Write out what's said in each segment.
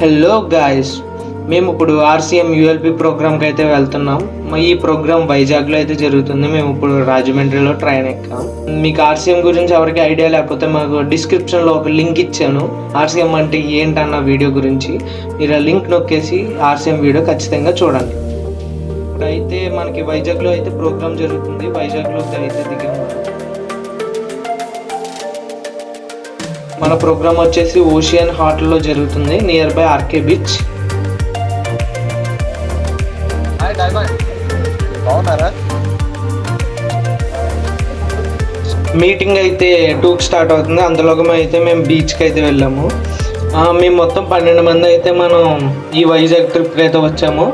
Hello guys, మేము ఇప్పుడు RCM యూఎల్పి ప్రోగ్రామ్కి అయితే వెళ్తున్నాం. ఈ ప్రోగ్రామ్ వైజాగ్లో అయితే జరుగుతుంది. మేము ఇప్పుడు రాజమండ్రిలో ట్రైన్ ఎక్కాం. మీకు ఆర్సీఎం గురించి ఎవరికి ఐడియా లేకపోతే మాకు డిస్క్రిప్షన్లో ఒక లింక్ ఇచ్చాను. ఆర్సీఎం అంటే ఏంటన్న వీడియో గురించి మీరు ఆ లింక్ నొక్కేసి ఆర్సీఎం వీడియో ఖచ్చితంగా చూడండి. ఇప్పుడైతే మనకి వైజాగ్లో అయితే ప్రోగ్రామ్ జరుగుతుంది. వైజాగ్లో అయితే దిగాము. మన ప్రోగ్రామ్ వచ్చేసి ఓషియన్ హార్ట్లో జరుగుతుంది, near by RK beach. Meeting అయితే 2కి స్టార్ట్ అవుతుంది. అందులోకి మేము బీచ్కి అయితే వెళ్ళాము. మేము మొత్తం 12 మంది అయితే మనం ఈ వైజాగ్ ట్రిప్కి అయితే వచ్చాము.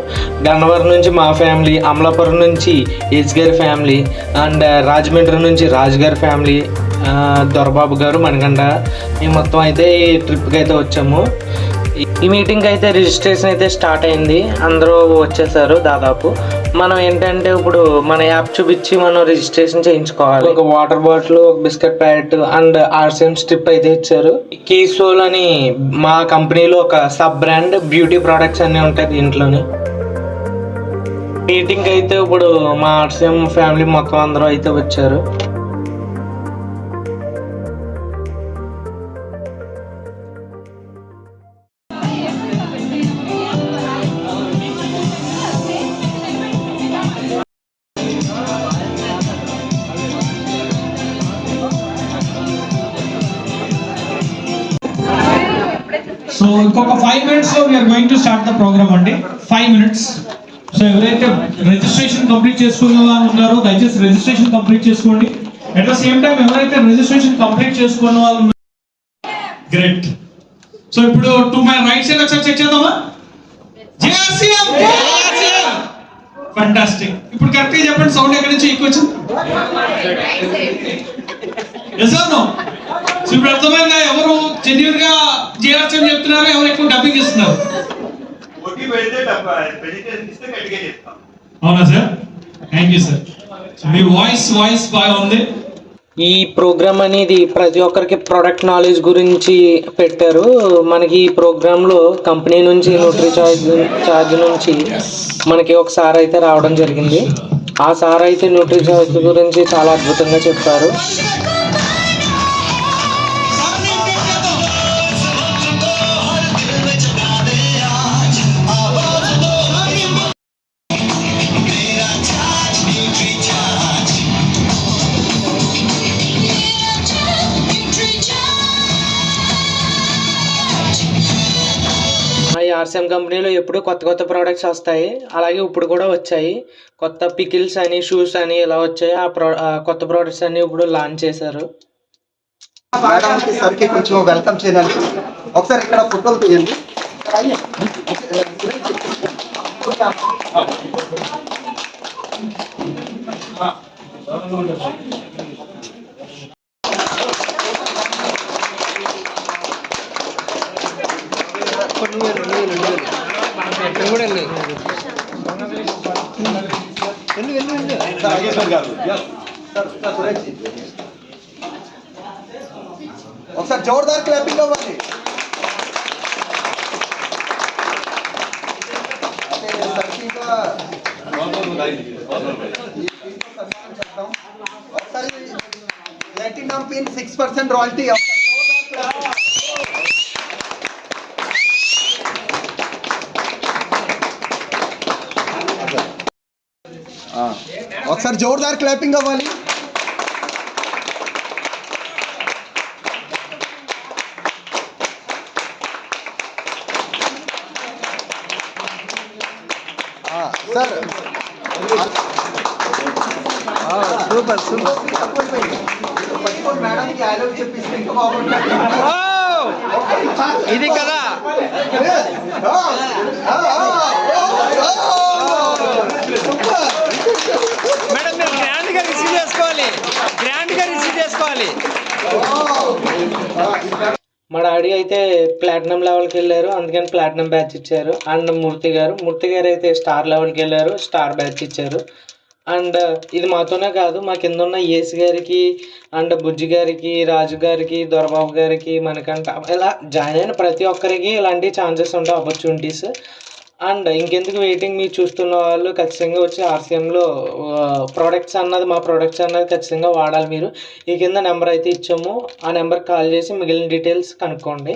గన్నవరం నుంచి మా ఫ్యామిలీ, అమలాపురం నుంచి యజ్ గారి ఫ్యామిలీ, అండ్ రాజమండ్రి నుంచి రాజు గారి ఫ్యామిలీ, దొరబాబు గారు, మణికంఠ, మేము మొత్తం అయితే ఈ ట్రిప్కి అయితే వచ్చాము. ఈ మీటింగ్ అయితే రిజిస్ట్రేషన్ అయితే స్టార్ట్ అయింది. అందరూ వచ్చేసారు దాదాపు. మనం ఏంటంటే ఇప్పుడు మన యాప్ చూపించి మనం రిజిస్ట్రేషన్ చేయించుకోవాలి. ఒక వాటర్ బాటిల్, ఒక biscuit packet and RCM strip అయితే ఇచ్చారు. కీసోల్ అని మా కంపెనీలో ఒక సబ్ బ్రాండ్ బ్యూటీ ప్రోడక్ట్స్ అన్నీ ఉంటాయి దీంట్లోని. మీటింగ్ అయితే ఇప్పుడు మా ఆర్సీఎం ఫ్యామిలీ మొత్తం అందరూ అయితే వచ్చారు. సో ఇంకొక 5 minutes లో we're going to start the programme అండి. 5 minutes. సో ఎవరైతే రిజిస్ట్రేషన్ కంప్లీట్ చేసుకున్న వాళ్ళు ఉన్నారో దయచేసి రిజిస్ట్రేషన్ కంప్లీట్ చేసుకోండి. అట్ ద సేమ్ టైం ఎవరైతే రిజిస్ట్రేషన్ కంప్లీట్ చేసుకున్న వాళ్ళు ఉన్నారో గ్రేట్. సో ఇప్పుడు టు మై రైట్ సైడ్ ఒకసారి చెక్ చేద్దామా? JRCM fantastic. ఇప్పుడు కరెక్ట్ గా చెప్పండి, సౌండ్ ఎక్కడి నుంచి ఎక్కువ వచ్చింది? Yes are no? సో ఇప్పుడు అర్థమైందా ఎవరు జెన్యూన్ గా జేఆర్సీఎం చెప్తున్నారు, ఎవరు ఎక్కువ డబ్బింగ్ ఇస్తున్నారు? అవునా sir? Thank you sir. Me voice బాగా ఉంది. ఈ ప్రోగ్రామ్ అనేది ప్రతి ఒక్కరికి ప్రొడక్ట్ నాలెడ్జ్ గురించి పెట్టారు. మనకి ఈ ప్రోగ్రాంలో కంపెనీ నుంచి న్యూట్రీ ఛార్జ్ నుంచి మనకి ఒక సార్ అయితే రావడం జరిగింది. ఆ సార్ అయితే న్యూట్రీ ఛార్జ్ గురించి చాలా అద్భుతంగా చెప్పారు. ఆర్సీఎం కంపెనీలో ఎప్పుడు కొత్త ప్రోడక్ట్స్ వస్తాయి. అలాగే ఇప్పుడు కూడా వచ్చాయి. కొత్త పికిల్స్ అని, షూస్ అని ఇలా వచ్చాయి. ఆ కొత్త ప్రోడక్ట్స్ అన్ని ఇప్పుడు లాంచ్ చేశారు. సార్కి కొంచెం వెల్కమ్ చేయడానికి ఒకసారి ఇక్కడ ఫోటోలు తీయండి. ఒకసారి జోర్దార్ క్లాపింగ్ అవ్వాలి. ఒకసారి ప్లాటినం పిన్ 6% రాయల్టీ. ఒకసారి జోర్దార్ క్లాపింగ్ అవ్వాలి. సార్ సూపర్ మేడంకి ఐ లవ్ చెప్పేసి ఇంకా బాగుంటుంది. ఇది కదా మేడం, మీరు గ్రాండ్గా రిసీవ్ చేసుకోవాలి. మా డాడీ అయితే ప్లాటినం లెవెల్కి వెళ్ళారు, అందుకని ప్లాటినం బ్యాచ్ ఇచ్చారు. అండ్ మూర్తి గారు అయితే స్టార్ లెవెల్కి వెళ్ళారు, స్టార్ బ్యాచ్ ఇచ్చారు. అండ్ ఇది మాతోనే కాదు, మా కింద ఉన్న ఏసీ గారికి అండ్ బుజ్జి గారికి, రాజు గారికి, దొరబాబు గారికి, మనకంట ఇలా జాయిన్ అయిన ప్రతి ఒక్కరికి ఇలాంటి ఛాన్సెస్ ఉంటాయి, ఆపర్చునిటీస్. అండ్ ఇంకెందుకు వెయిటింగ్, మీరు చూస్తున్న వాళ్ళు ఖచ్చితంగా వచ్చి ఆర్సీఎంలో ప్రోడక్ట్స్ అన్నది, మా ప్రోడక్ట్స్ అన్నది ఖచ్చితంగా వాడాలి. మీరు ఈ కింద నెంబర్ అయితే ఇచ్చాము, ఆ నెంబర్కి కాల్ చేసి మిగిలిన డీటెయిల్స్ కనుక్కోండి.